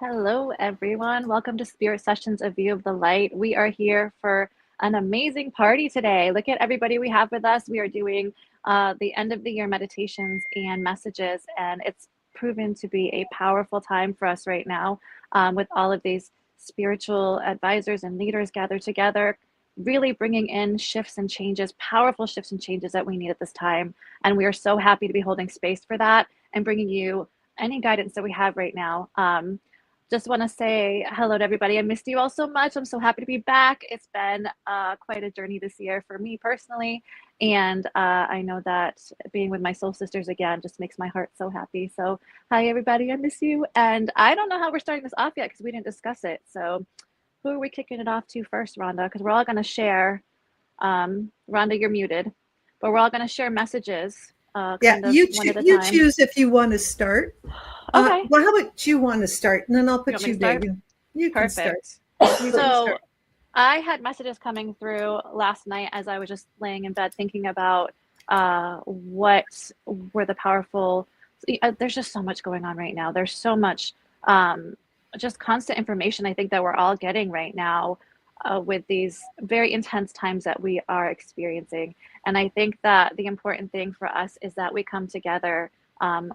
Hello, everyone. Welcome to Spirit Sessions, A View of the Light. We are here for an amazing party today. Look at everybody we have with us. We are doing the end of the year meditations and messages, and it's proven to be a powerful time for us right now with all of these spiritual advisors and leaders gathered together, really bringing in shifts and changes, powerful shifts and changes that we need at this time. And we are so happy to be holding space for that and bringing you any guidance that we have right now. Just want to say hello to everybody. I missed you all so much. I'm so happy to be back. It's been quite a journey this year for me personally. And I know that being with my soul sisters again just makes my heart so happy. So hi, everybody. I miss you. And I don't know how we're starting this off yet because we didn't discuss it. So who are we kicking it off to first, Rhonda? Because we're all going to share. Rhonda, you're muted. But we're all going to share messages Yeah, kind of one at a you time. choose if you want to start. Okay. Well, how about you want to start, and then I'll put you there. You can start. Perfect. You can So start. I had messages coming through last night as I was just laying in bed thinking about what were the powerful. There's just so much going on right now. There's so much just constant information I think that we're all getting right now with these very intense times that we are experiencing. And I think that the important thing for us is that we come together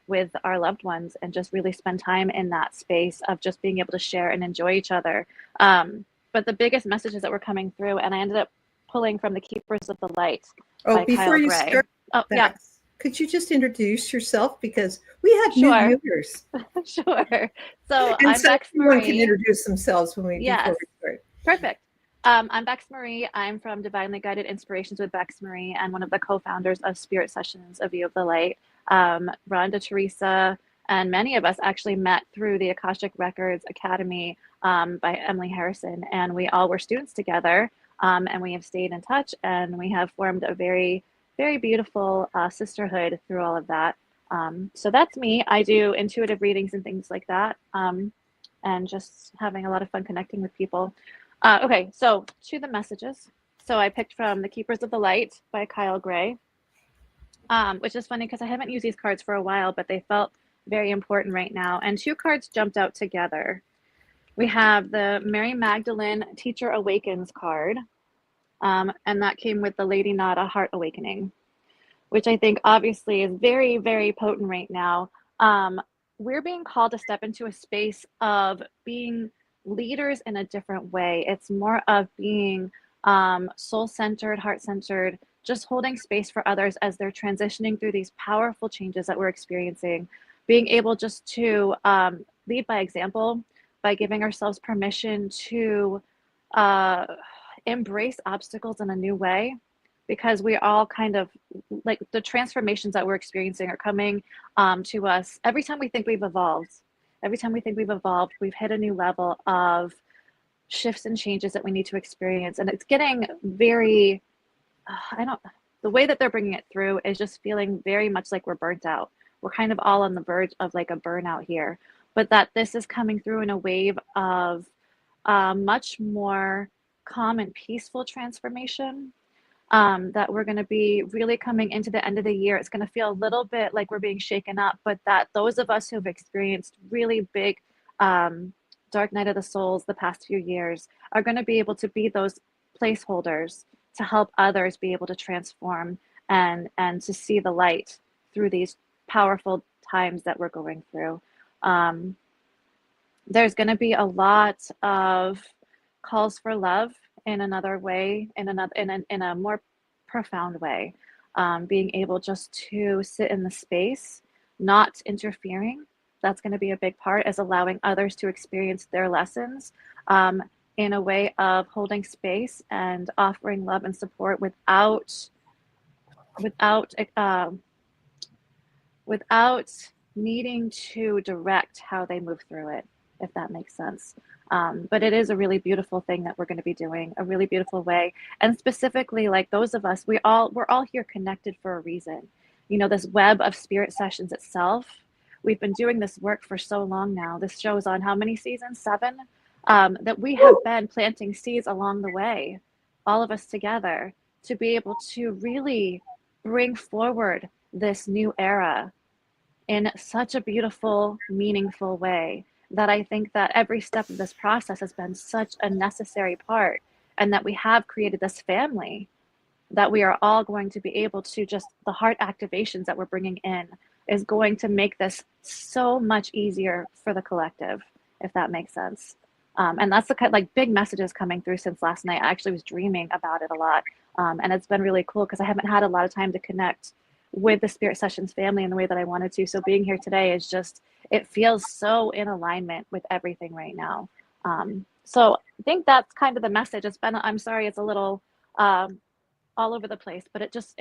with our loved ones and just really spend time in that space of just being able to share and enjoy each other. But the biggest messages that were coming through, and I ended up pulling from The Keepers of the Light by Before Kyle you Gray. start Oh, that, yeah, could you just introduce yourself, because we have new sure, viewers, sure. So and I'm so Bex everyone can Marie. introduce themselves before Yes, we start. perfect. I'm Bex Marie. I'm from Divinely Guided Inspirations with Bex Marie and one of the co-founders of Spirit Sessions, A View of the Light. Rhonda, Teresa, and many of us actually met through the Akashic Records Academy by Emily Harrison, and we all were students together, and we have stayed in touch, and we have formed a very, very beautiful sisterhood through all of that. So that's me. I do intuitive readings and things like that, and just having a lot of fun connecting with people. Okay, so to the messages. So I picked from The Keepers of the Light by Kyle Gray, which is funny because I haven't used these cards for a while, but they felt very important right now. And two cards jumped out together. We have the Mary Magdalene Teacher Awakens card, and that came with the Lady Nada Heart Awakening, which I think obviously is very, very potent right now. We're being called to step into a space of being leaders in a different way. It's more of being soul-centered, heart-centered, just holding space for others as they're transitioning through these powerful changes that we're experiencing. Being able just to lead by example, by giving ourselves permission to uh, embrace obstacles in a new way, because we all kind of like the transformations that we're experiencing are coming to us every time we think we've evolved. Every time we think we've evolved, we've hit a new level of shifts and changes that we need to experience. And it's getting very, I don't, the way that they're bringing it through is just feeling very much like we're burnt out. We're kind of all on the verge of like a burnout here, but that this is coming through in a wave of much more calm and peaceful transformation, that we're going to be really coming into the end of the year. It's going to feel a little bit like we're being shaken up, but that those of us who've experienced really big dark night of the souls the past few years are going to be able to be those placeholders to help others be able to transform and to see the light through these powerful times that we're going through. There's going to be a lot of calls for love in another way, in a more profound way. Being able just to sit in the space, not interfering. That's going to be a big part, as allowing others to experience their lessons in a way of holding space and offering love and support without without needing to direct how they move through it, if that makes sense. But it is a really beautiful thing that we're going to be doing, a really beautiful way. And specifically, like those of us, we're all here connected for a reason. You know, this web of spirit sessions itself, we've been doing this work for so long now. This shows on how many seasons? 7? That we have been planting seeds along the way, all of us together, to be able to really bring forward this new era in such a beautiful, meaningful way. that I think that every step of this process has been such a necessary part, and that we have created this family that we are all going to be able to just the heart activations that we're bringing in is going to make this so much easier for the collective, if that makes sense. And that's the kind like big messages coming through since last night. I actually was dreaming about it a lot. And it's been really cool because I haven't had a lot of time to connect with the Spirit Sessions family in the way that I wanted to. So being here today is just, it feels so in alignment with everything right now. So I think that's kind of the message. It's been, I'm sorry, it's a little all over the place, but it's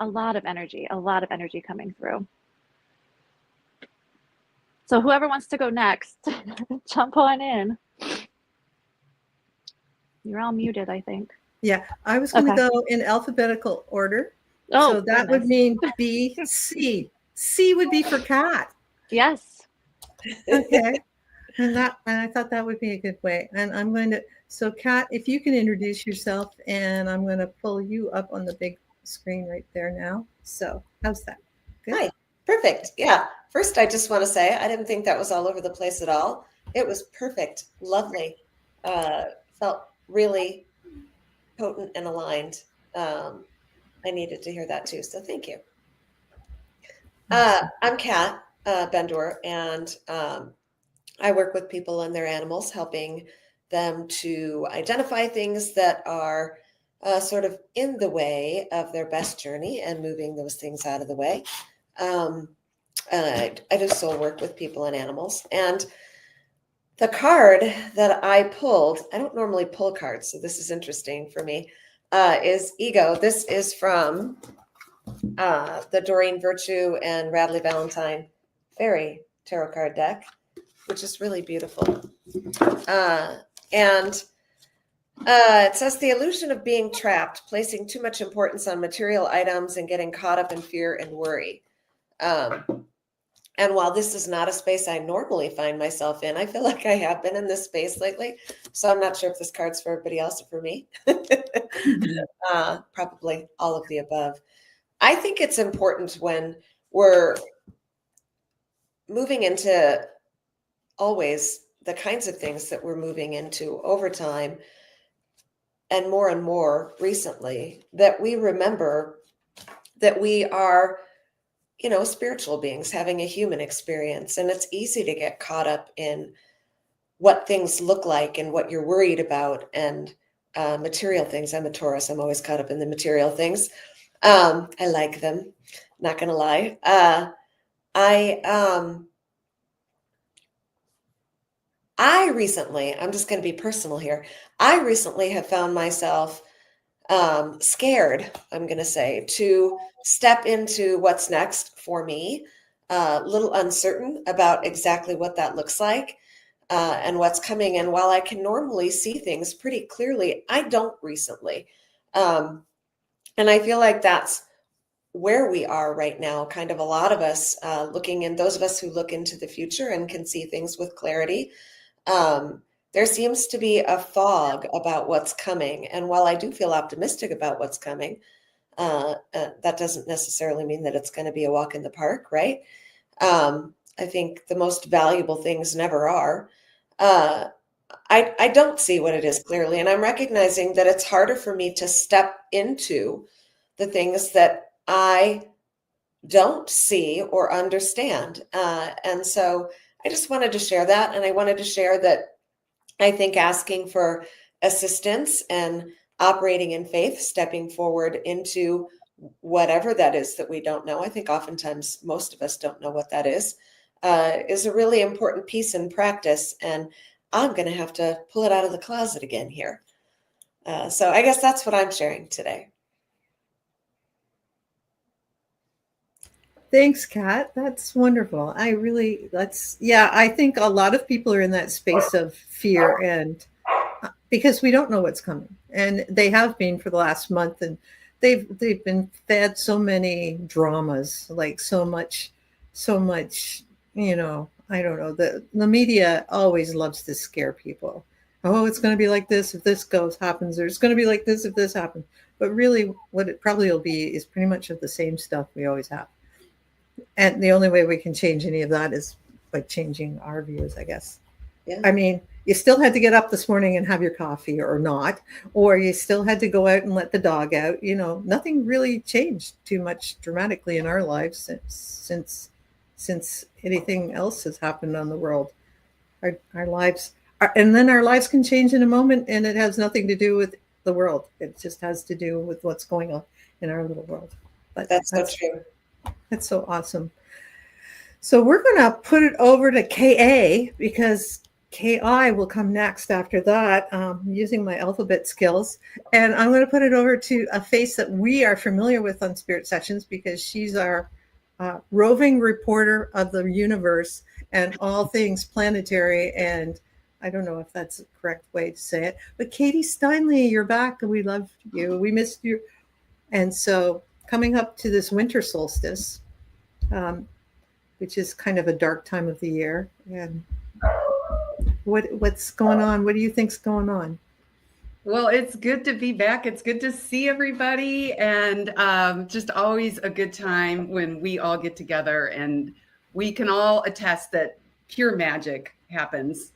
a lot of energy coming through. So whoever wants to go next, jump on in. You're all muted, I think. Yeah, I was going to go in alphabetical order. Oh, so that would mean B, C. C would be for Kat. Yes. Okay. And I thought that would be a good way. And I'm going to, so Kat, if you can introduce yourself, and I'm going to pull you up on the big screen right there now. So how's that? Good? Hi. Perfect. Yeah. First, I just want to say, I didn't think that was all over the place at all. It was perfect. Lovely. Felt really potent and aligned. I needed to hear that too. So thank you. I'm Kat Bendour, and I work with people and their animals, helping them to identify things that are sort of in the way of their best journey and moving those things out of the way. I do soul work with people and animals. And the card that I pulled, I don't normally pull cards, so this is interesting for me, is Ego. This is from the Doreen Virtue and Radley Valentine Fairy Tarot card deck, which is really beautiful. And it says the illusion of being trapped, placing too much importance on material items and getting caught up in fear and worry. And while this is not a space I normally find myself in, I feel like I have been in this space lately. So I'm not sure if this card's for everybody else or for me. Probably all of the above. I think it's important when we're moving into always the kinds of things that we're moving into over time, and more recently, that we remember that we are, spiritual beings having a human experience. And it's easy to get caught up in what things look like and what you're worried about, and material things. I'm a Taurus. I'm always caught up in the material things. I like them, not going to lie. I recently, I'm just going to be personal here. I recently have found myself scared, I'm going to say, to step into what's next for me, a little uncertain about exactly what that looks like and what's coming. And while I can normally see things pretty clearly, I don't recently. And I feel like that's where we are right now, kind of a lot of us looking in, those of us who look into the future and can see things with clarity. There seems to be a fog about what's coming. And while I do feel optimistic about what's coming, that doesn't necessarily mean that it's going to be a walk in the park, right? I think the most valuable things never are. I don't see what it is clearly, and I'm recognizing that it's harder for me to step into the things that I don't see or understand. And so I just wanted to share that. And I wanted to share that I think asking for assistance and operating in faith, stepping forward into whatever that is that we don't know. I think oftentimes most of us don't know what that is a really important piece in practice. And I'm going to have to pull it out of the closet again here. So I guess that's what I'm sharing today. Thanks, Kat. That's wonderful. I think a lot of people are in that space of fear, and because we don't know what's coming, and they have been for the last month, and they've been fed so many dramas, like so much, I don't know. The media always loves to scare people. Oh, it's going to be like this if this happens, or it's going to be like this if this happens. But really, what it probably will be is pretty much of the same stuff we always have. And the only way we can change any of that is by changing our views, I guess. Yeah. I mean, you still had to get up this morning and have your coffee or not, or you still had to go out and let the dog out. Nothing really changed too much dramatically in our lives since anything else has happened on the world. Our lives and then our lives can change in a moment, and it has nothing to do with the world. It just has to do with what's going on in our little world. But That's so true. that's so awesome. So we're going to put it over to KA because KI will come next after that, using my alphabet skills. And I'm going to put it over to a face that we are familiar with on Spirit Sessions because she's our roving reporter of the universe and all things planetary. And I don't know if that's the correct way to say it, but Katie Steinle, you're back and we love you. We missed you. And so coming up to this winter solstice, which is kind of a dark time of the year. And what's going on? What do you think's going on? Well, it's good to be back. It's good to see everybody, and just always a good time when we all get together, and we can all attest that pure magic happens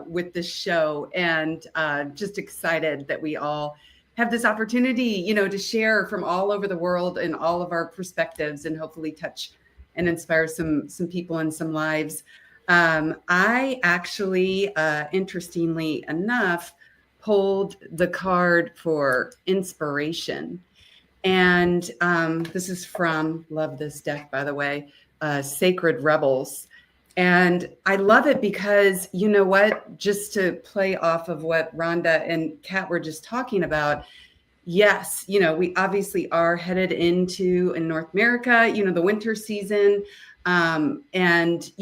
with this show, and just excited that we all have this opportunity, to share from all over the world and all of our perspectives, and hopefully touch and inspire some people and some lives. I actually, interestingly enough, pulled the card for inspiration. And this is from, love this deck, by the way, Sacred Rebels. And I love it because, you know what, just to play off of what Rhonda and Kat were just talking about, yes, we obviously are headed into, in North America, the winter season. And,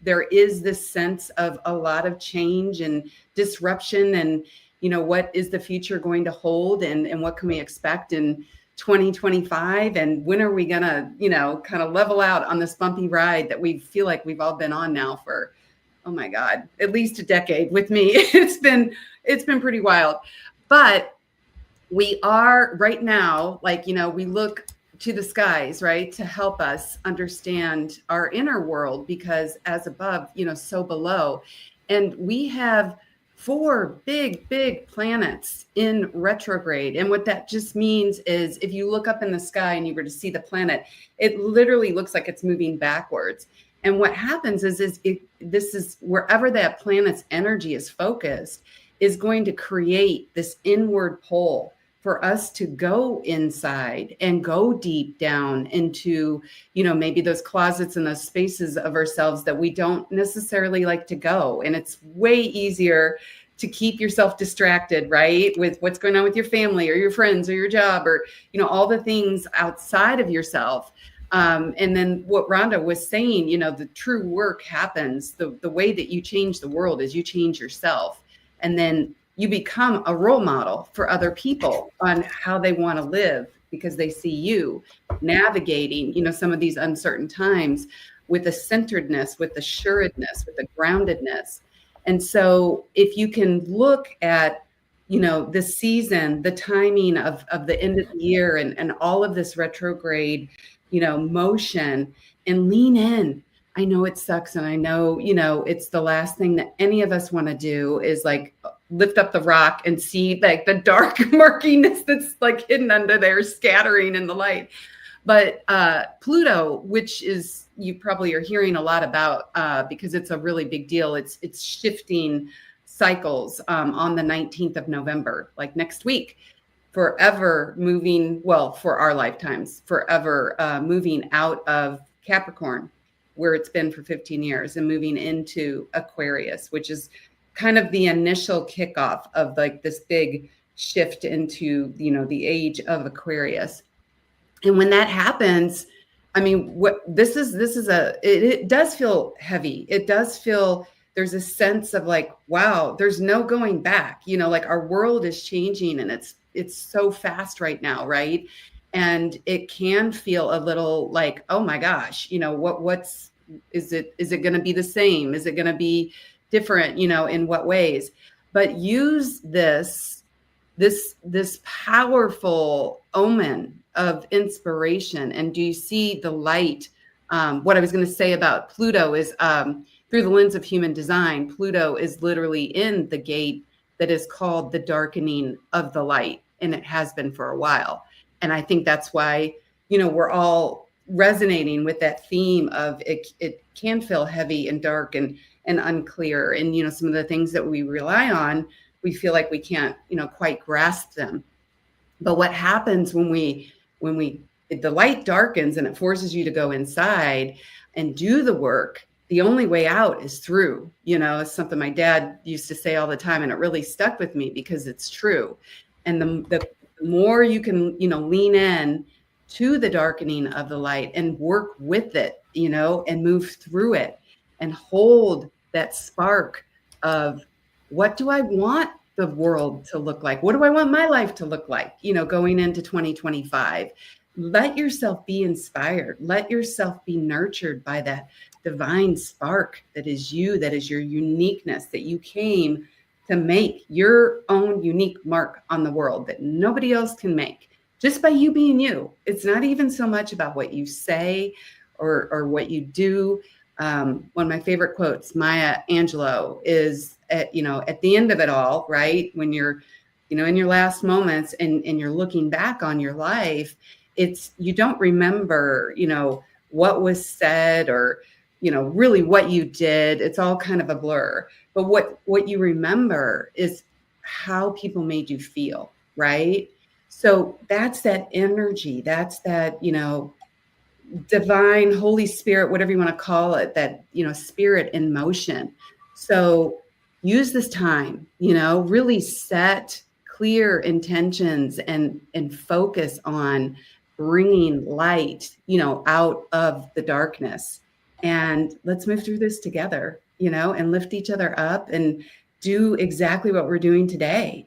there is this sense of a lot of change and disruption, and, what is the future going to hold, and what can we expect in 2025? And when are we going to, kind of level out on this bumpy ride that we feel like we've all been on now for, oh my God, at least a decade with me. It's been pretty wild, but we are right now, we look to the skies, right, to help us understand our inner world, because as above, so below. And we have 4 big planets in retrograde. And what that just means is if you look up in the sky and you were to see the planet, it literally looks like it's moving backwards. And what happens is this is wherever that planet's energy is focused is going to create this inward pull for us to go inside and go deep down into, maybe those closets and those spaces of ourselves that we don't necessarily like to go. And it's way easier to keep yourself distracted, right, with what's going on with your family or your friends or your job or, all the things outside of yourself. And then what Rhonda was saying, the true work happens. The way that you change the world is you change yourself. And then you become a role model for other people on how they want to live, because they see you navigating, some of these uncertain times with a centeredness, with assuredness, with a groundedness. And so if you can look at, the season, the timing of the end of the year and all of this retrograde, motion, and lean in. I know it sucks. And I know, it's the last thing that any of us want to do is lift up the rock and see the dark murkiness that's hidden under there, scattering in the light. But Pluto, which is, you probably are hearing a lot about because it's a really big deal. It's shifting cycles on the 19th of November, next week, forever moving, for our lifetimes, forever moving out of Capricorn, where it's been for 15 years, and moving into Aquarius, which is kind of the initial kickoff of this big shift into, the age of Aquarius. And when that happens, I mean, it does feel heavy. It does feel, there's a sense of wow, there's no going back, our world is changing, and it's so fast right now. Right. And it can feel a little oh my gosh, is it going to be the same? Is it going to be different, in what ways? But use this powerful omen of inspiration. And do you see the light? What I was going to say about Pluto is, through the lens of human design, Pluto is literally in the gate that is called the darkening of the light. And it has been for a while. And I think that's why, we're all resonating with that theme of it can feel heavy and dark and unclear. And, some of the things that we rely on, we feel like we can't, quite grasp them. But what happens when the light darkens and it forces you to go inside and do the work, the only way out is through. It's something my dad used to say all the time, and it really stuck with me because it's true. And the more you can, lean in to the darkening of the light and work with it, and move through it and hold that spark of, what do I want the world to look like? What do I want my life to look like, going into 2025? Let yourself be inspired. Let yourself be nurtured by that divine spark that is you, that is your uniqueness, that you came to make your own unique mark on the world that nobody else can make, just by you being you. It's not even so much about what you say or what you do. One of my favorite quotes, Maya Angelou, is at the end of it all, right? When you're, in your last moments and you're looking back on your life, you don't remember, what was said or, really what you did. It's all kind of a blur. But what you remember is how people made you feel, right? So that's that energy. That's that, divine Holy Spirit, whatever you want to call it, that, spirit in motion. So use this time, really set clear intentions and focus on bringing light, out of the darkness. And let's move through this together, and lift each other up and do exactly what we're doing today.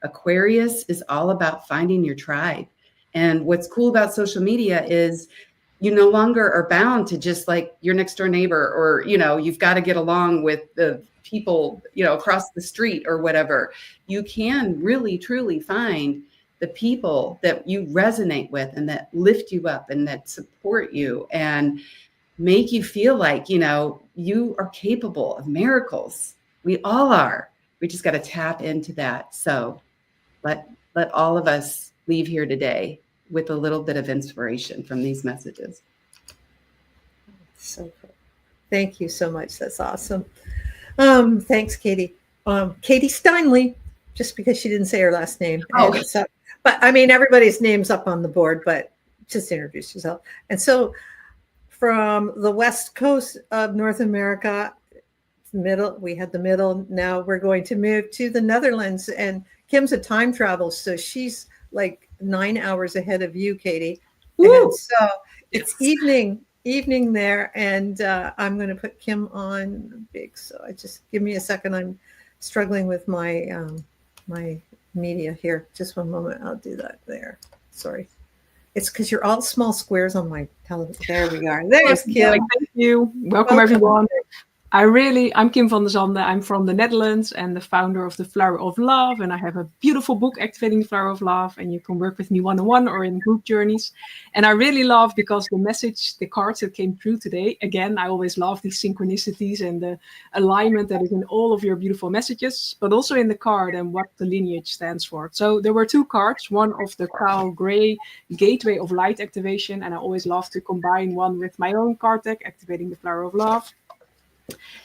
Aquarius is all about finding your tribe. And what's cool about social media is you no longer are bound to just like your next door neighbor, or, you've got to get along with the people, across the street or whatever. You can really, truly find the people that you resonate with and that lift you up and that support you and make you feel like, you are capable of miracles. We all are. We just got to tap into that. So let all of us leave here today with a little bit of inspiration from these messages. So cool. Thank you so much. That's awesome. Thanks, Katie. Katie Steinle, just because she didn't say her last name. Oh. So, but I mean, everybody's name's up on the board, but just introduce yourself. And so from the West Coast of North America, we had the middle. Now we're going to move to the Netherlands, and Kim's a time travel. So she's like 9 hours ahead of you, Katie. Woo! And so it's evening there, and I'm going to put Kim on big. So give me a second. I'm struggling with my my media here. Just one moment. I'll do that there. Sorry. It's because you're all small squares on my television. There we are. There's Kim. Thank you. Welcome everyone. I'm Kim van der Zande. I'm from the Netherlands and the founder of the Flower of Love. And I have a beautiful book, Activating the Flower of Love. And you can work with me one-on-one or in group journeys. And I really love, because the cards that came through today, again, I always love these synchronicities and the alignment that is in all of your beautiful messages, but also in the card and what the lineage stands for. So there were two cards, one of the Carl Gray Gateway of Light Activation. And I always love to combine one with my own card deck, Activating the Flower of Love.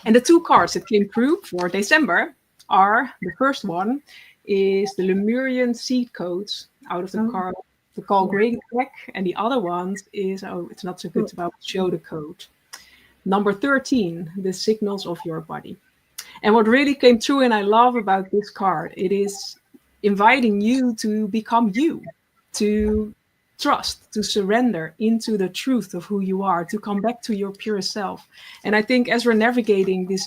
And the two cards that came through for December are, the first one is the Lemurian seed codes out of the Carl Gray deck, and the other one is, it's not so good to show the code. Number 13, the signals of your body. And what really came through and I love about this card, it is inviting you to become you, to trust, to surrender into the truth of who you are, to come back to your pure self. And I think as we're navigating this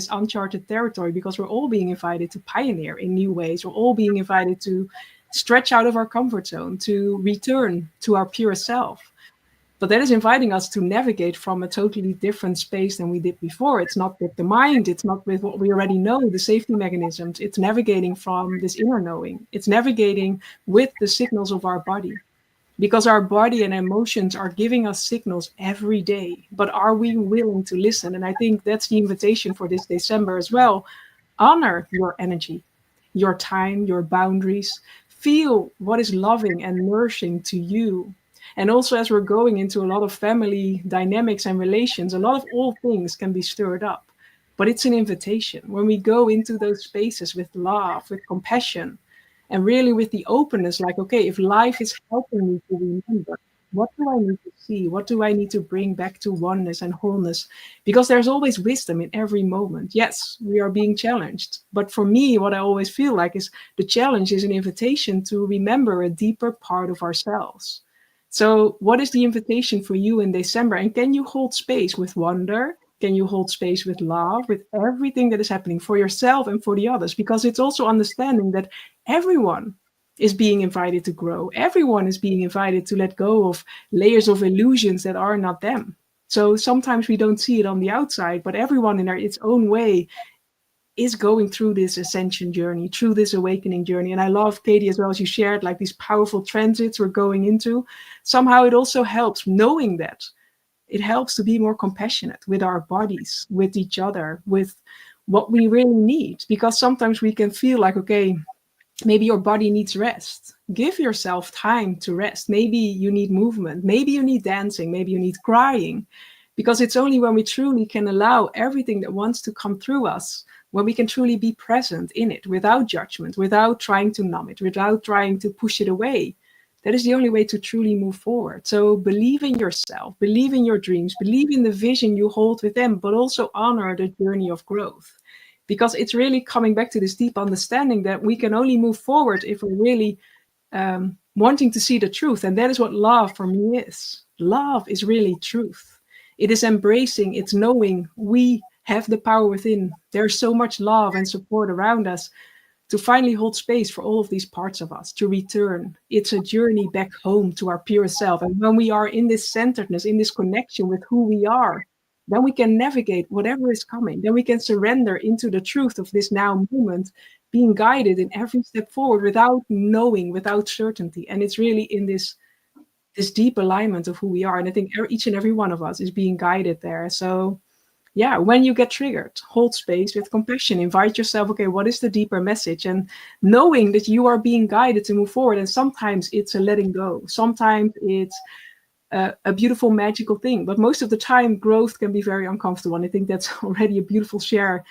uncharted territory, because we're all being invited to pioneer in new ways, we're all being invited to stretch out of our comfort zone, to return to our pure self. But that is inviting us to navigate from a totally different space than we did before. It's not with the mind, it's not with what we already know, the safety mechanisms. It's navigating from this inner knowing. It's navigating with the signals of our body. because our body and emotions are giving us signals every day. But are we willing to listen? And I think that's the invitation for this December as well. Honor your energy, your time, your boundaries. Feel what is loving and nourishing to you. And also, as we're going into a lot of family dynamics and relations, a lot of old things can be stirred up. But it's an invitation. When we go into those spaces with love, with compassion, and really with the openness, like, okay, if life is helping me to remember, what do I need to see? What do I need to bring back to oneness and wholeness? Because there's always wisdom in every moment. Yes, we are being challenged. But for me, what I always feel like is the challenge is an invitation to remember a deeper part of ourselves. So, what is the invitation for you in December? And can you hold space with wonder? Can you hold space with love, with everything that is happening for yourself and for the others? Because it's also understanding that everyone is being invited to grow. Everyone is being invited to let go of layers of illusions that are not them. So sometimes we don't see it on the outside, but everyone in its own way is going through this ascension journey, through this awakening journey. And I love, Katie, as well as you shared, like these powerful transits we're going into. Somehow it also helps knowing that. It helps to be more compassionate with our bodies, with each other, with what we really need. Because sometimes we can feel like, okay, maybe your body needs rest. Give yourself time to rest. Maybe you need movement. Maybe you need dancing. Maybe you need crying. Because it's only when we truly can allow everything that wants to come through us, when we can truly be present in it without judgment, without trying to numb it, without trying to push it away. That is the only way to truly move forward. So believe in yourself, believe in your dreams, believe in the vision you hold with them, but also honor the journey of growth. Because it's really coming back to this deep understanding that we can only move forward if we're really wanting to see the truth. And that is what love for me is. Love is really truth. It is embracing, it's knowing we have the power within. There's so much love and support around us to finally hold space for all of these parts of us, to return. It's a journey back home to our purest self. And when we are in this centeredness, in this connection with who we are, then we can navigate whatever is coming. Then we can surrender into the truth of this now moment, being guided in every step forward without knowing, without certainty. And it's really in this deep alignment of who we are. And I think each and every one of us is being guided there. So yeah, when you get triggered, hold space with compassion. Invite yourself, okay, what is the deeper message? And knowing that you are being guided to move forward. And sometimes it's a letting go. Sometimes it's a beautiful, magical thing. But most of the time, growth can be very uncomfortable. And I think that's already a beautiful share.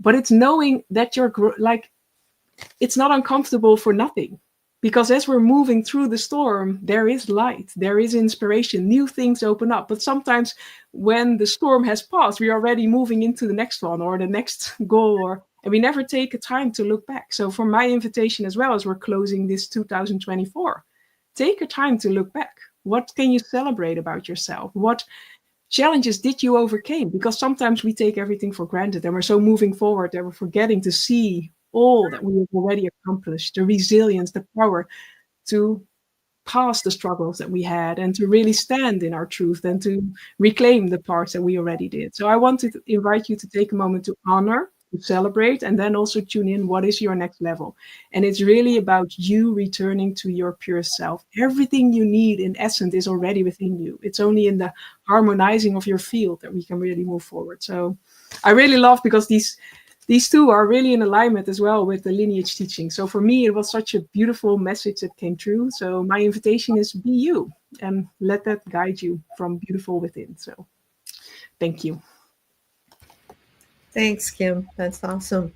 But it's knowing that you're it's not uncomfortable for nothing. Because as we're moving through the storm, there is light, there is inspiration, new things open up. But sometimes when the storm has passed, we're already moving into the next one or the next goal, and we never take a time to look back. So for my invitation as well, as we're closing this 2024, take a time to look back. What can you celebrate about yourself? What challenges did you overcome? Because sometimes we take everything for granted and we're so moving forward that we're forgetting to see all that we have already accomplished, the resilience, the power to pass the struggles that we had and to really stand in our truth and to reclaim the parts that we already did. So I want to invite you to take a moment to honor, to celebrate, and then also tune in what is your next level. And it's really about you returning to your pure self. Everything you need in essence is already within you. It's only in the harmonizing of your field that we can really move forward. So I really love, because these two are really in alignment as well with the lineage teaching. So for me, it was such a beautiful message that came through. So my invitation is be you and let that guide you from beautiful within. So thank you. Thanks, Kim. That's awesome.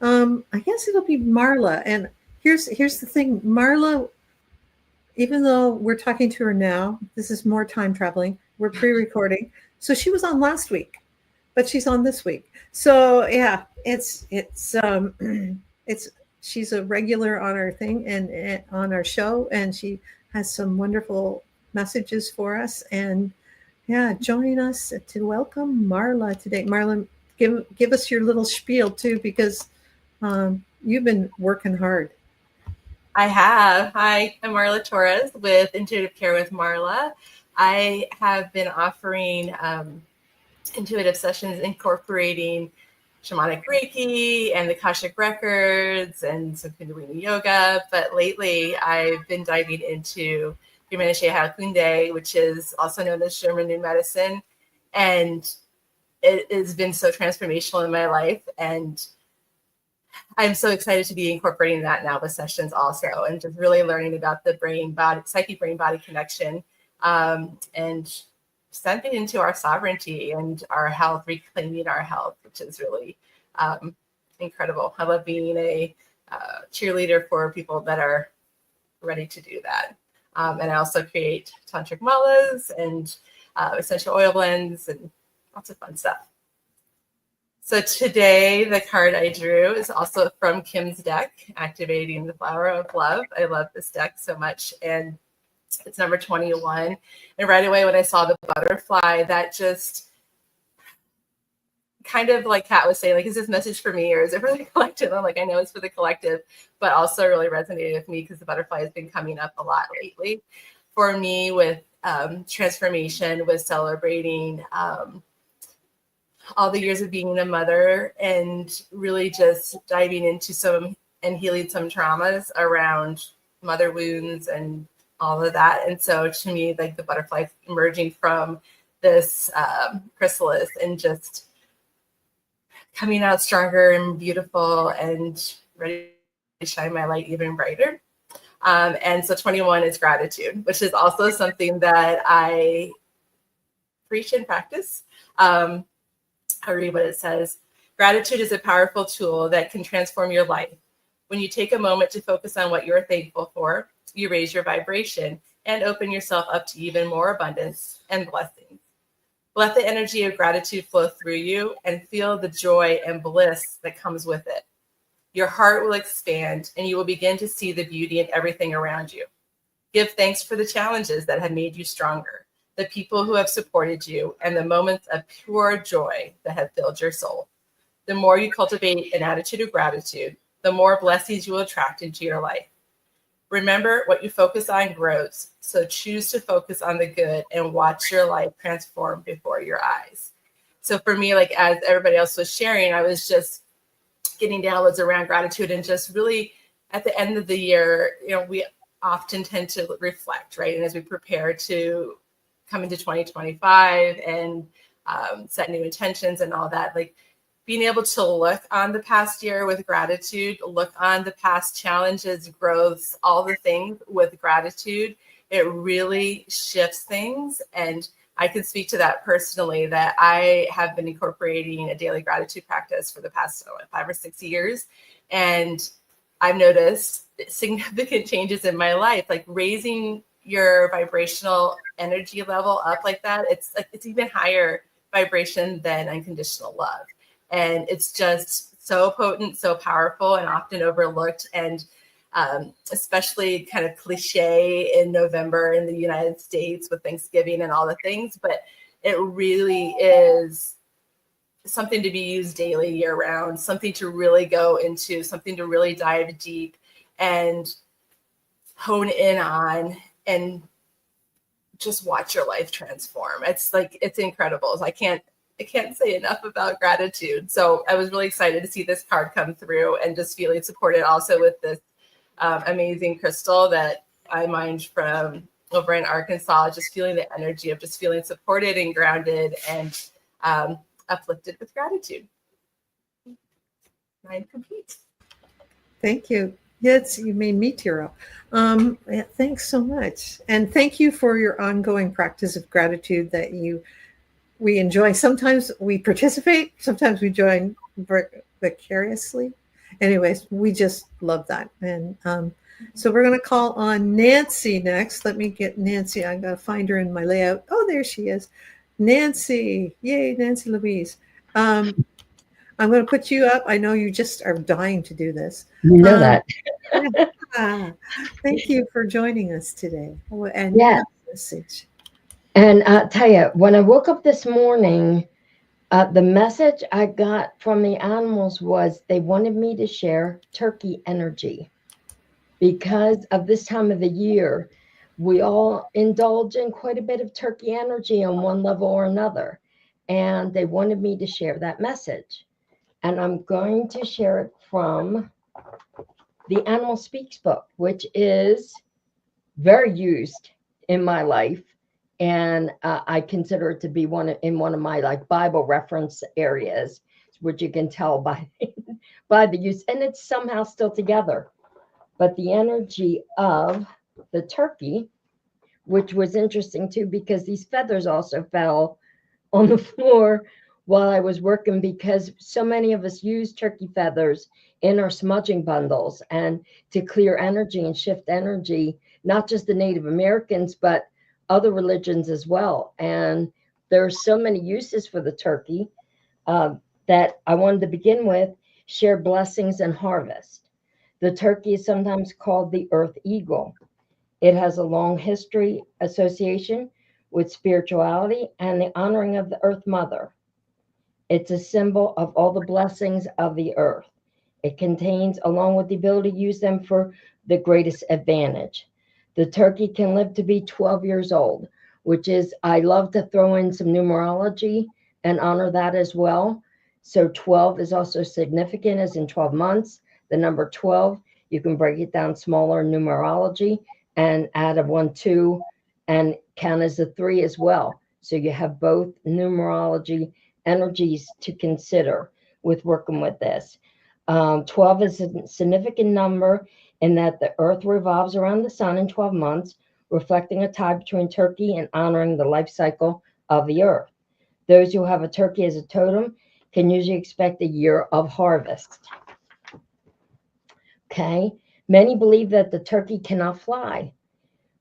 I guess it'll be Marla. And here's the thing. Marla, even though we're talking to her now, this is more time traveling. We're pre-recording. So she was on last week, but she's on this week. So yeah, it's she's a regular on our thing and on our show, and she has some wonderful messages for us. And yeah, join us to welcome Marla today. Marla, give us your little spiel too, because you've been working hard. I have. Hi, I'm Marla Torres with Intuitive Care with Marla. I have been offering intuitive sessions incorporating shamanic Reiki and the Akashic records and some Kundalini yoga. But lately I've been diving into Humanische Heilkunde, which is also known as German New Medicine. And it has been so transformational in my life. And I'm so excited to be incorporating that now with sessions also, and just really learning about the brain body, psyche brain body connection, and stepping into our sovereignty and our health, reclaiming our health, which is really incredible. I love being a cheerleader for people that are ready to do that. And I also create tantric malas and essential oil blends and lots of fun stuff. So today, the card I drew is also from Kim's deck, Activating the Flower of Love. I love this deck so much. And it's number 21. And right away, when I saw the butterfly, that just kind of like Kat was saying, like, is this message for me or is it for the collective? I'm like, I know it's for the collective, but also really resonated with me because the butterfly has been coming up a lot lately for me with transformation, with celebrating all the years of being a mother and really just diving into some and healing some traumas around mother wounds and all of that. And so to me, like the butterfly emerging from this chrysalis and just coming out stronger and beautiful and ready to shine my light even brighter. And so 21 is gratitude, which is also something that I preach and practice. I'll read what it says. Gratitude is a powerful tool that can transform your life. When you take a moment to focus on what you're thankful for, you raise your vibration and open yourself up to even more abundance and blessings. Let the energy of gratitude flow through you and feel the joy and bliss that comes with it. Your heart will expand and you will begin to see the beauty in everything around you. Give thanks for the challenges that have made you stronger, the people who have supported you, and the moments of pure joy that have filled your soul. The more you cultivate an attitude of gratitude, the more blessings you will attract into your life. Remember, what you focus on grows, so choose to focus on the good and watch your life transform before your eyes. So for me, like as everybody else was sharing, I was just getting downloads around gratitude and just really at the end of the year, you know, we often tend to reflect, right? And as we prepare to come into 2025 and set new intentions and all that, like being able to look on the past year with gratitude, look on the past challenges, growths, all the things with gratitude, it really shifts things. And I can speak to that personally, that I have been incorporating a daily gratitude practice for the past 5 or 6 years. And I've noticed significant changes in my life, like raising your vibrational energy level up like that. It's even higher vibration than unconditional love. And it's just so potent, so powerful, and often overlooked. And especially kind of cliche in November in the United States with Thanksgiving and all the things, but it really is something to be used daily, year round, something to really go into, something to really dive deep and hone in on and just watch your life transform. It's like, it's incredible. I can't say enough about gratitude. So I was really excited to see this card come through and just feeling supported also with this amazing crystal that I mined from over in Arkansas, just feeling the energy of just feeling supported and grounded and uplifted with gratitude. Mine complete. Thank you. Yes, you made me tear up. Yeah, thanks so much. And thank you for your ongoing practice of gratitude that we enjoy. Sometimes we participate, sometimes we join vicariously. Anyways, we just love that. And so we're going to call on Nancy next. Let me get Nancy. I'm going to find her in my layout. Oh, there she is. Nancy. Yay, Nancy Louise. I'm going to put you up. I know you just are dying to do this. You know that. Thank you for joining us today. And yeah. Message. And I'll tell you, when I woke up this morning, the message I got from the animals was they wanted me to share turkey energy. Because of this time of the year, we all indulge in quite a bit of turkey energy on one level or another. And they wanted me to share that message. and I'm going to share it from the Animal Speaks book, which is very used in my life. And I consider it to be one of my like Bible reference areas, which you can tell by by the use, and it's somehow still together. But the energy of the turkey, which was interesting too, because these feathers also fell on the floor while I was working, because so many of us use turkey feathers in our smudging bundles and to clear energy and shift energy, not just the Native Americans, but other religions as well. And there are so many uses for the turkey that I wanted to begin with. Share blessings and harvest. The turkey is sometimes called the earth eagle. It has a long history association with spirituality and the honoring of the earth mother. It's a symbol of all the blessings of the earth. It contains, along with the ability to use them for the greatest advantage. The turkey can live to be 12 years old, which is, I love to throw in some numerology and honor that as well. So 12 is also significant, as in 12 months. The number 12, you can break it down smaller in numerology and add a 1, 2, and count as a 3 as well. So you have both numerology energies to consider with working with this. 12 is a significant number in that the earth revolves around the sun in 12 months, reflecting a tie between turkey and honoring the life cycle of the earth. Those who have a turkey as a totem can usually expect a year of harvest. Okay, many believe that the turkey cannot fly,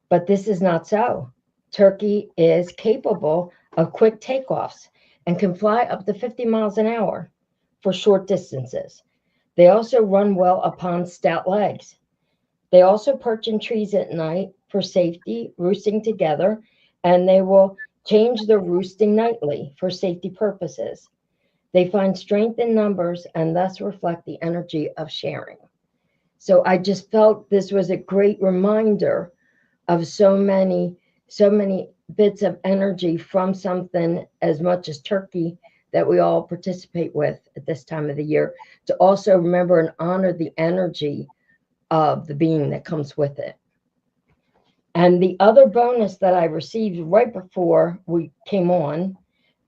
but this is not so. Turkey is capable of quick takeoffs and can fly up to 50 miles an hour for short distances. They also run well upon stout legs. They also perch in trees at night for safety, roosting together, and they will change their roosting nightly for safety purposes. They find strength in numbers and thus reflect the energy of sharing. So I just felt this was a great reminder of so many bits of energy from something as much as turkey that we all participate with at this time of the year, to also remember and honor the energy of the being that comes with it. And the other bonus that I received right before we came on,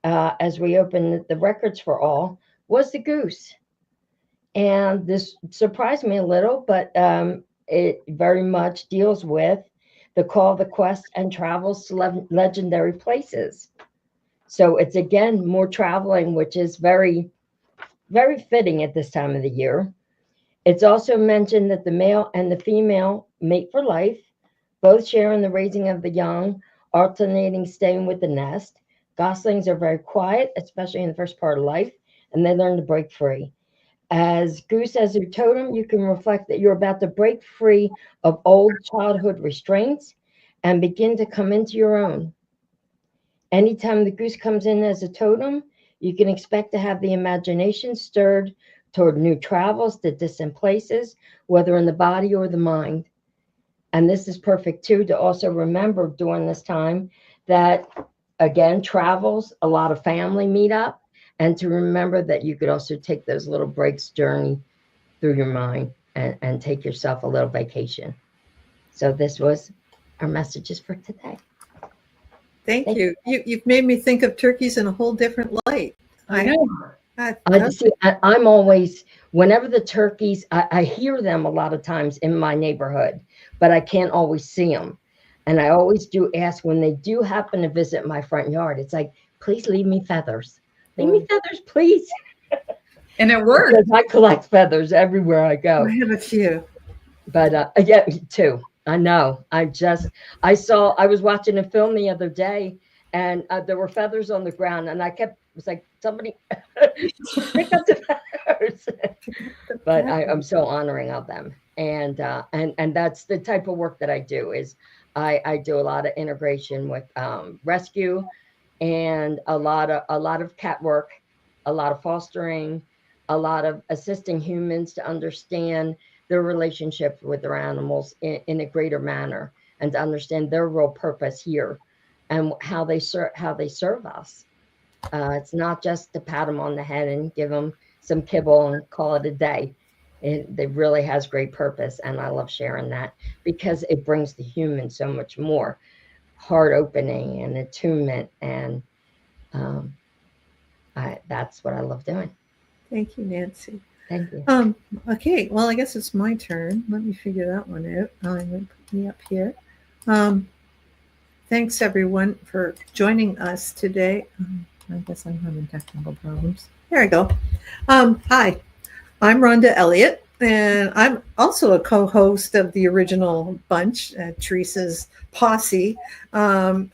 as we opened the records for all, was the goose. And this surprised me a little, but it very much deals with the call, the quest, and travels to legendary places. So it's, again, more traveling, which is very, very fitting at this time of the year. It's also mentioned that the male and the female mate for life, both share in the raising of the young, alternating staying with the nest. Goslings are very quiet, especially in the first part of life, and they learn to break free. As goose as your totem, you can reflect that you're about to break free of old childhood restraints and begin to come into your own. Anytime the goose comes in as a totem, you can expect to have the imagination stirred toward new travels to distant places, whether in the body or the mind. And this is perfect too, to also remember during this time that, again, travels, a lot of family meet up, and to remember that you could also take those little breaks, journey through your mind, and take yourself a little vacation. So this was our messages for today. Thank you. You've made me think of turkeys in a whole different light. I know. I'm always, whenever the turkeys, I hear them a lot of times in my neighborhood, but I can't always see them. And I always do ask when they do happen to visit my front yard, it's like, please leave me feathers. Leave me feathers, please. And it works. Because I collect feathers everywhere I go. I have a few. But yeah, me too. I know. I was watching a film the other day, and there were feathers on the ground, and was like, somebody pick up the feathers. But I'm so honoring of them. And that's the type of work that I do. Is I do a lot of integration with rescue, and a lot of cat work, a lot of fostering, a lot of assisting humans to understand their relationship with their animals in a greater manner, and to understand their real purpose here and how they serve us. It's not just to pat them on the head and give them some kibble and call it a day. It really has great purpose, and I love sharing that because it brings the human so much more heart opening and attunement, and that's what I love doing. Thank you, Nancy. Thank you. Okay, well, I guess it's my turn. Let me figure that one out. I'm going to put me up here. Thanks, everyone, for joining us today. I guess I'm having technical problems. There I go. Hi, I'm Rhonda Elliott, and I'm also a co-host of the original bunch, Teresa's Posse, and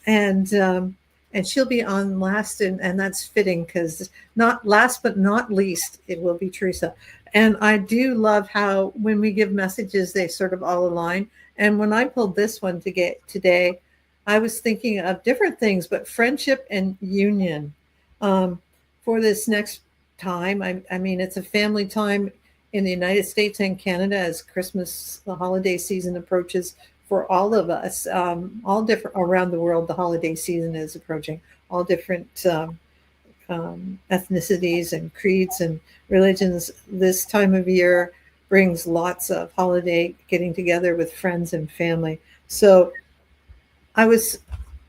she'll be on last, and that's fitting because not last but not least, it will be Teresa. And I do love how when we give messages, they sort of all align. And when I pulled this one to get today, I was thinking of different things, but friendship and union for this next time. I mean, it's a family time in the United States and Canada as Christmas, the holiday season approaches. For all of us, all different around the world, the holiday season is approaching. All different ethnicities and creeds and religions. This time of year brings lots of holiday getting together with friends and family. So the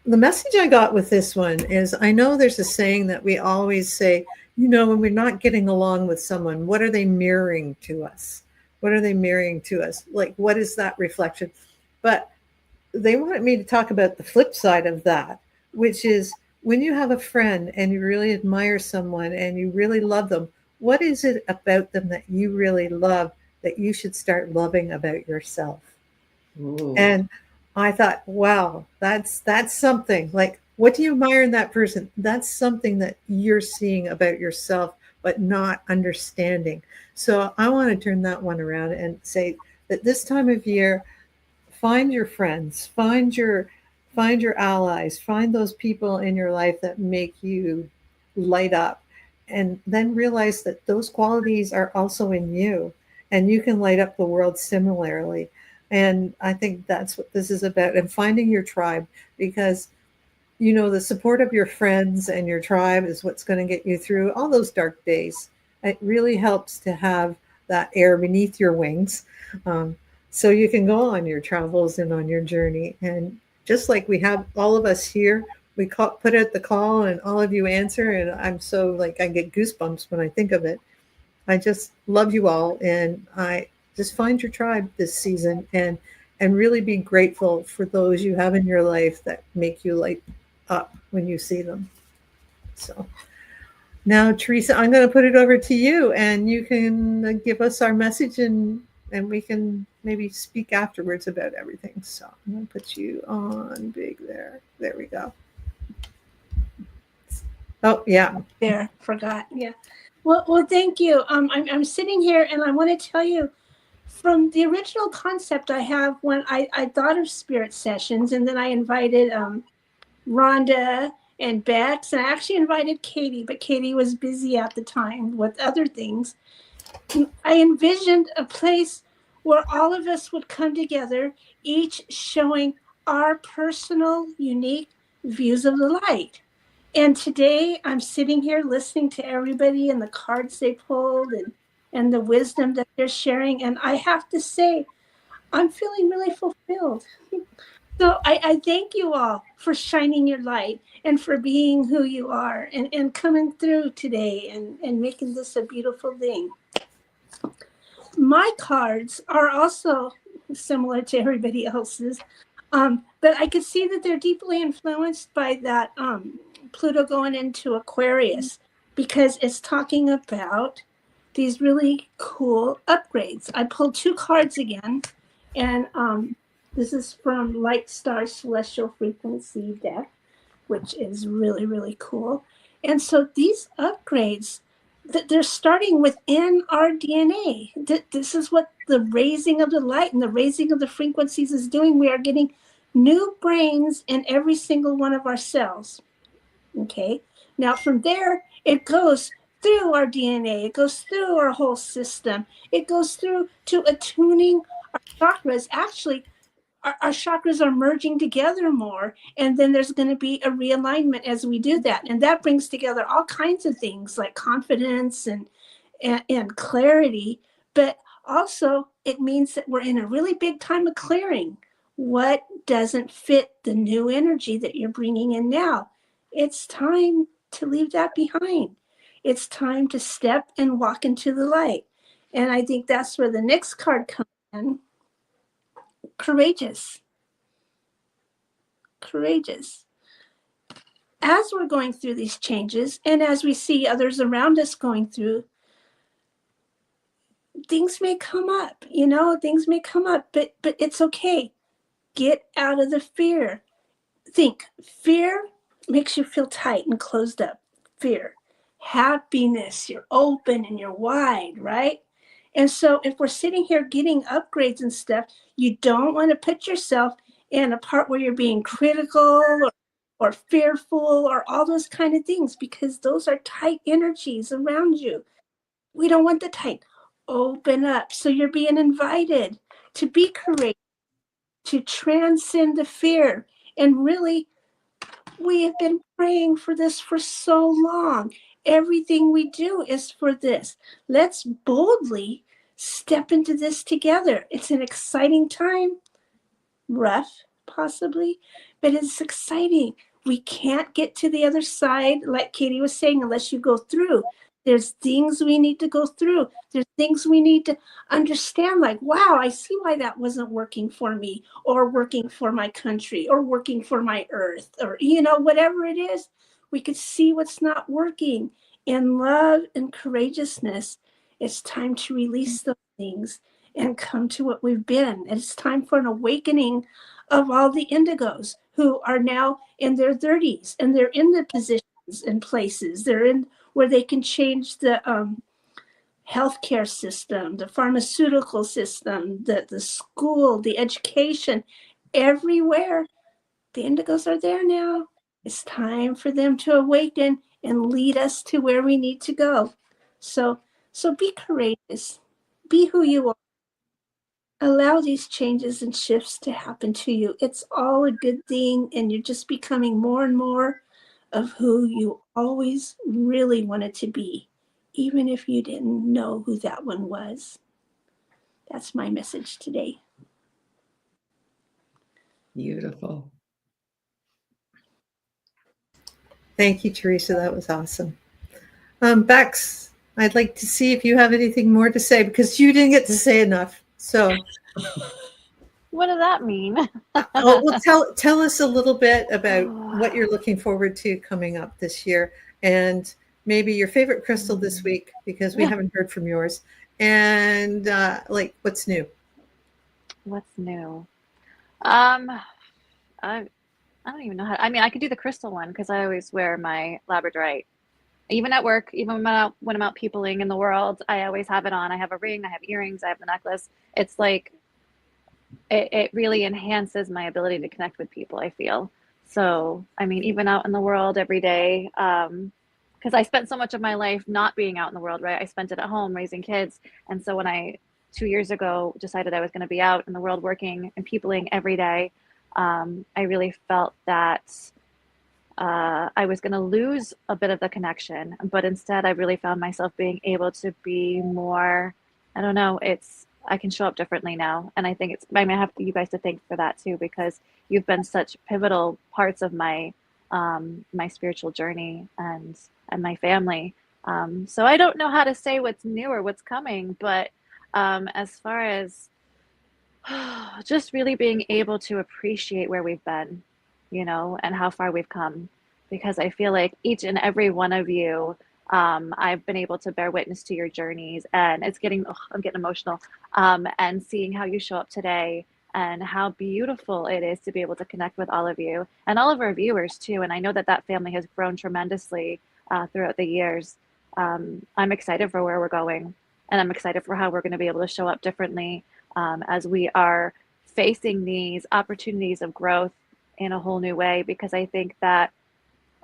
message I got with this one is, I know there's a saying that we always say, when we're not getting along with someone, what are they mirroring to us? What are they mirroring to us? Like, what is that reflection? But they wanted me to talk about the flip side of that, which is when you have a friend and you really admire someone and you really love them, what is it about them that you really love that you should start loving about yourself? Ooh. And I thought, wow, that's something. Like, what do you admire in that person? That's something that you're seeing about yourself, but not understanding. So I want to turn that one around and say that this time of year, find your friends, find your allies, find those people in your life that make you light up, and then realize that those qualities are also in you, and you can light up the world similarly. And I think that's what this is about, and finding your tribe, because the support of your friends and your tribe is what's going to get you through all those dark days. It really helps to have that air beneath your wings. So you can go on your travels and on your journey. And just like we have all of us here, we put out the call and all of you answer. And I'm so I get goosebumps when I think of it. I just love you all. And I just find your tribe this season and really be grateful for those you have in your life that make you light up when you see them. So now, Teresa, I'm going to put it over to you, and you can give us our message and we can maybe speak afterwards about everything. So I'm going to put you on big there. There we go. Oh, yeah. There, forgot. Yeah. Well, thank you. I'm sitting here, and I want to tell you, from the original concept I have when I thought of spirit sessions, and then I invited Rhonda and Bex, and I actually invited Katie, but Katie was busy at the time with other things. I envisioned a place where all of us would come together, each showing our personal, unique views of the light. And today I'm sitting here listening to everybody and the cards they pulled and the wisdom that they're sharing. And I have to say, I'm feeling really fulfilled. So I thank you all for shining your light and for being who you are and coming through today and making this a beautiful thing. My cards are also similar to everybody else's, but I could see that they're deeply influenced by that Pluto going into Aquarius, because it's talking about these really cool upgrades. I pulled 2 cards again, and this is from Light Star Celestial Frequency deck, which is really, really cool. And so these upgrades, they're starting within our DNA. This is what the raising of the light and the raising of the frequencies is doing. We are getting new brains in every single one of our cells. Okay. Now from there, it goes through our DNA. It goes through our whole system. It goes through to attuning our chakras. Actually, our chakras are merging together more, and then there's going to be a realignment as we do that, and that brings together all kinds of things like confidence and and clarity, but also it means that we're in a really big time of clearing what doesn't fit the new energy that you're bringing in now. It's time to leave that behind. It's time to step and walk into the light. And I think that's where the next card comes in. Courageous. Courageous. As we're going through these changes, and as we see others around us going through, things may come up, things may come up, but it's okay. Get out of the fear. Think, fear makes you feel tight and closed up. Fear. Happiness, you're open and you're wide, right? And so if we're sitting here getting upgrades and stuff, you don't want to put yourself in a part where you're being critical or fearful or all those kind of things, because those are tight energies around you. We don't want the tight. Open up. So you're being invited to be courageous, to transcend the fear. And really, we have been praying for this for so long. Everything we do is for this. Let's boldly step into this together. It's an exciting time. Rough, possibly, but it's exciting. We can't get to the other side, like Katie was saying, unless you go through. There's things we need to go through. There's things we need to understand, like, wow, I see why that wasn't working for me, or working for my country, or working for my earth, or, whatever it is. We could see what's not working. In love and courageousness, it's time to release those things and come to what we've been. It's time for an awakening of all the indigos who are now in their 30s, and they're in the positions and places. They're in where they can change the healthcare system, the pharmaceutical system, the school, the education, everywhere. The indigos are there now. It's time for them to awaken and lead us to where we need to go. So be courageous. Be who you are. Allow these changes and shifts to happen to you. It's all a good thing, and you're just becoming more and more of who you always really wanted to be, even if you didn't know who that one was. That's my message today. Beautiful. Thank you, Teresa. That was awesome. Bex, I'd like to see if you have anything more to say, because you didn't get to say enough. So, what does that mean? well, tell us a little bit about what you're looking forward to coming up this year, and maybe your favorite crystal this week, because we haven't heard from yours, and what's new. What's new? I don't even know how. I mean, I could do the crystal one because I always wear my labradorite. Even at work, even when I'm out peopling in the world, I always have it on. I have a ring, I have earrings, I have the necklace. It's like, it really enhances my ability to connect with people, I feel. So, I mean, even out in the world every day, because I spent so much of my life not being out in the world, right? I spent it at home raising kids. And so when I, 2 years ago, decided I was going to be out in the world working and peopling every day, I really felt that I was going to lose a bit of the connection, but instead I really found myself being able to be more, I don't know, I can show up differently now. And I think I have you guys to thank for that too, because you've been such pivotal parts of my spiritual journey and my family. So I don't know how to say what's new or what's coming, but as far as just really being able to appreciate where we've been, and how far we've come, because I feel like each and every one of you, I've been able to bear witness to your journeys, and I'm getting emotional, and seeing how you show up today and how beautiful it is to be able to connect with all of you and all of our viewers too. And I know that family has grown tremendously throughout the years. I'm excited for where we're going, and I'm excited for how we're going to be able to show up differently as we are facing these opportunities of growth in a whole new way, because I think that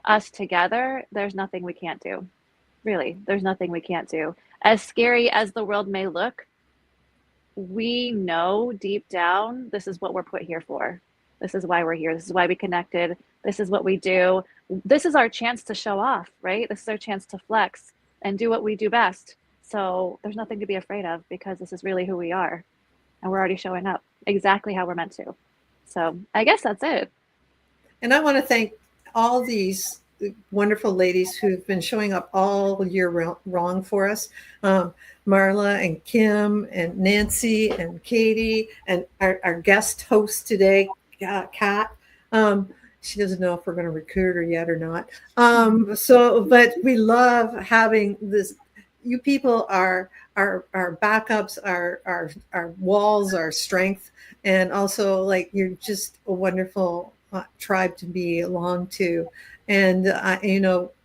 us together, there's nothing we can't do. Really, there's nothing we can't do. As scary as the world may look, we know deep down this is what we're put here for. This is why we're here. This is why we connected. This is what we do. This is our chance to show off, right? This is our chance to flex and do what we do best. So there's nothing to be afraid of because this is really who we are. And we're already showing up exactly how we're meant to. So I guess that's it. And I want to thank all these wonderful ladies who've been showing up all year long for us. Marla and Kim and Nancy and Katie and our guest host today, Kat. She doesn't know if we're going to recruit her yet or not. But we love having this. You people are our backups, our walls, our strength, and also like you're just a wonderful tribe to belong to. And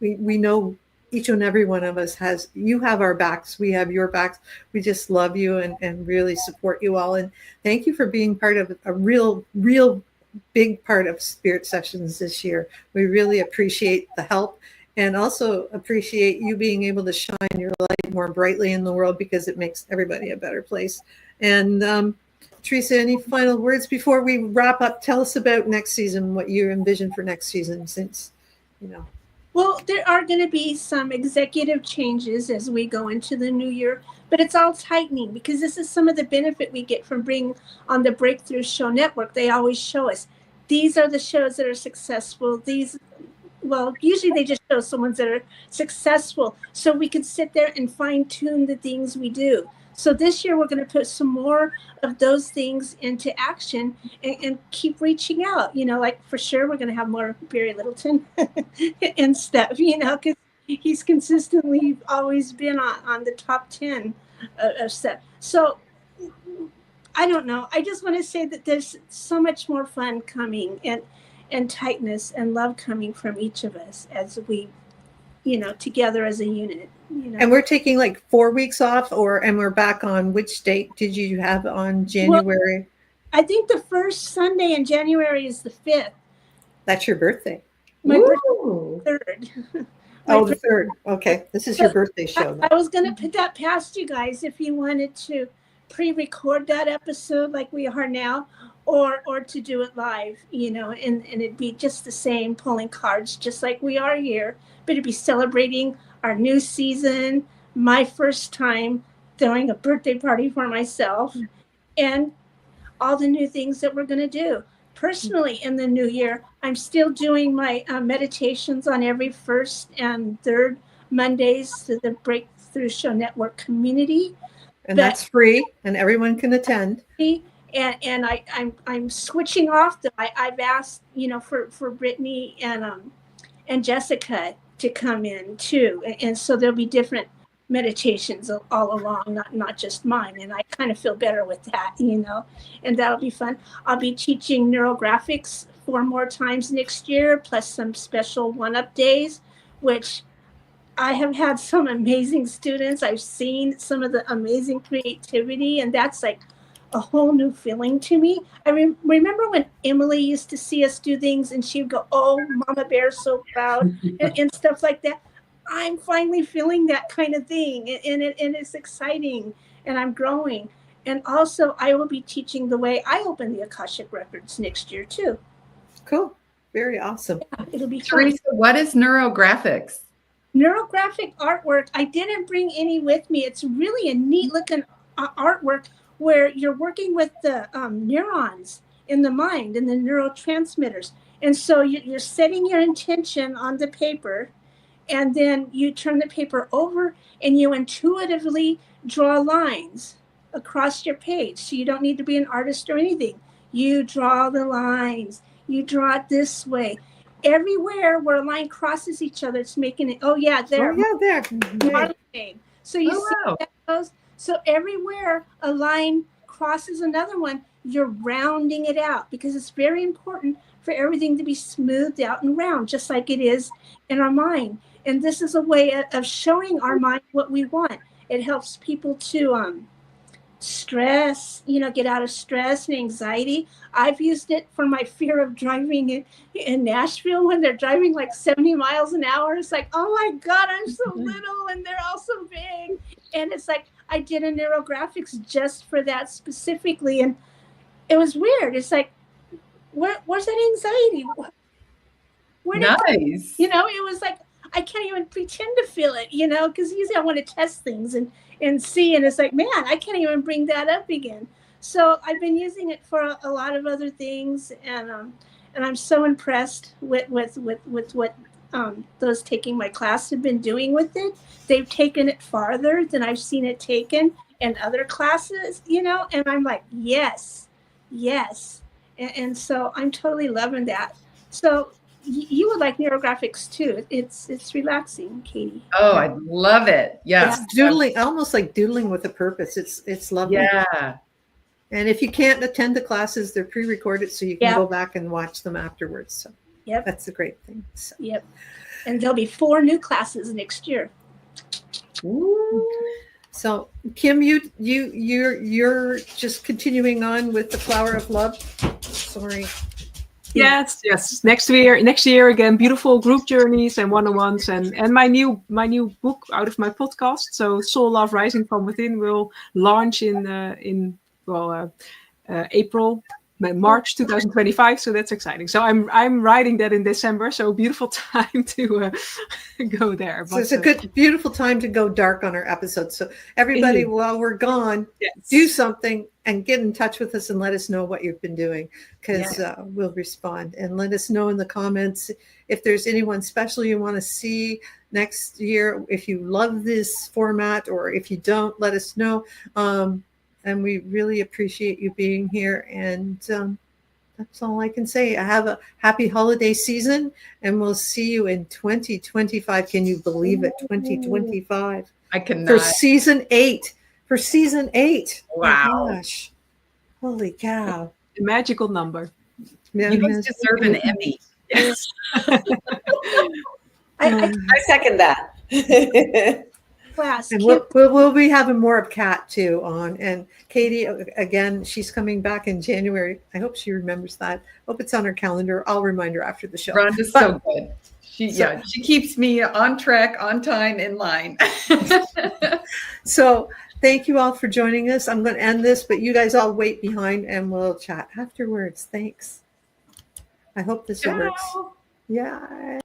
we know each and every one of us you have our backs, we have your backs. We just love you and really support you all. And thank you for being part of a real big part of Spirit Sessions this year. We really appreciate the help and also appreciate you being able to shine your light more brightly in the world because it makes everybody a better place. And Teresa, any final words before we wrap up? Tell us about next season, what you envision for next season, since, Well, there are going to be some executive changes as we go into the new year, but it's all tightening because this is some of the benefit we get from being on the Breakthrough Show Network. They always show us, these are the shows that are successful. Usually they just show some ones that are successful so we can sit there and fine tune the things we do. So this year we're going to put some more of those things into action and keep reaching out. Like for sure we're going to have more Barry Littleton and stuff, because he's consistently always been on the top 10 of stuff. So I don't know. I just want to say that there's so much more fun coming and tightness and love coming from each of us as we, together as a unit. And we're taking like 4 weeks off, and we're back on which date did you have on January? Well, I think the first Sunday in January is the 5th. That's your birthday. My birthday is the 3rd. The 3rd. Okay. This is your birthday show. I was going to put that past you guys if you wanted to pre-record that episode like we are now, or to do it live, and it'd be just the same, pulling cards just like we are here, but it'd be celebrating our new season, my first time throwing a birthday party for myself, and all the new things that we're going to do. Personally, in the new year, I'm still doing my meditations on every first and third Mondays to the Breakthrough Show Network community. And that's free, and everyone can attend. And I'm switching off. I've asked, for Brittany and Jessica to come in too, and so there'll be different meditations all along, not just mine. And I kind of feel better with that, and that'll be fun. I'll be teaching neurographics 4 more times next year, plus some special one-up days, which I have had some amazing students. I've seen some of the amazing creativity, and that's like a whole new feeling to me. I remember when Emily used to see us do things and she would go, "Oh, Mama Bear's so proud," and stuff like that. I'm finally feeling that kind of thing, and it's exciting, and I'm growing. And also, I will be teaching the way I open the Akashic Records next year, too. Cool. Very awesome. Yeah, it'll be fun. Teresa, what is neurographics? Neurographic artwork, I didn't bring any with me. It's really a neat looking artwork where you're working with the neurons in the mind and the neurotransmitters. And so you're setting your intention on the paper, and then you turn the paper over and you intuitively draw lines across your page. So you don't need to be an artist or anything. You draw the lines. You draw it this way. Everywhere where a line crosses each other, it's making it, there. Oh, yeah, there. So you see how that goes? So everywhere a line crosses another one, you're rounding it out, because it's very important for everything to be smoothed out and round, just like it is in our mind. And this is a way of showing our mind what we want. It helps people to stress, get out of stress and anxiety. I've used it for my fear of driving in Nashville when they're driving like 70 miles an hour. It's like, oh my God, I'm so little and they're all so big. And it's like, I did a neurographics just for that specifically. And it was weird. It's like, where's that anxiety? Nice. It was like, I can't even pretend to feel it, because usually I want to test things and see, and it's like, man, I can't even bring that up again. So I've been using it for a lot of other things, and I'm so impressed with what those taking my class have been doing with it. They've taken it farther than I've seen it taken in other classes, and I'm like, yes. And so I'm totally loving that. So you would like neurographics too. It's relaxing, Katie. Oh, I love it. Yes. Doodling, almost like doodling with a purpose. It's lovely. Yeah. And if you can't attend the classes, they're pre-recorded, so you can go back and watch them afterwards. So that's a great thing. So. Yep. And there'll be 4 new classes next year. Ooh. So Kim, you're just continuing on with the Flower of Love. Sorry. Yes. Next year again, beautiful group journeys and one-on-ones, and my new book out of my podcast. So Soul Love Rising from Within will launch in March 2025. So that's exciting. So I'm writing that in December. So beautiful time to go there. So it's a beautiful time to go dark on our episodes. So everybody, while we're gone, do something and get in touch with us and let us know what you've been doing, because we'll respond. And let us know in the comments if there's anyone special you want to see next year. If you love this format, or if you don't, let us know. And we really appreciate you being here. And that's all I can say. I have a happy holiday season, and we'll see you in 2025. Can you believe it? 2025. I cannot. For season 8. For season 8. Wow. Oh my gosh. Holy cow. A magical number. You guys deserve an Emmy. Yes. I second that. Class. And we'll be having more of Kat too on. And Katie, again, she's coming back in January. I hope she remembers that. Hope it's on her calendar. I'll remind her after the show. Rhonda's so good. She keeps me on track, on time, in line. So thank you all for joining us. I'm going to end this, but you guys all wait behind and we'll chat afterwards. Thanks. I hope this works. Yeah.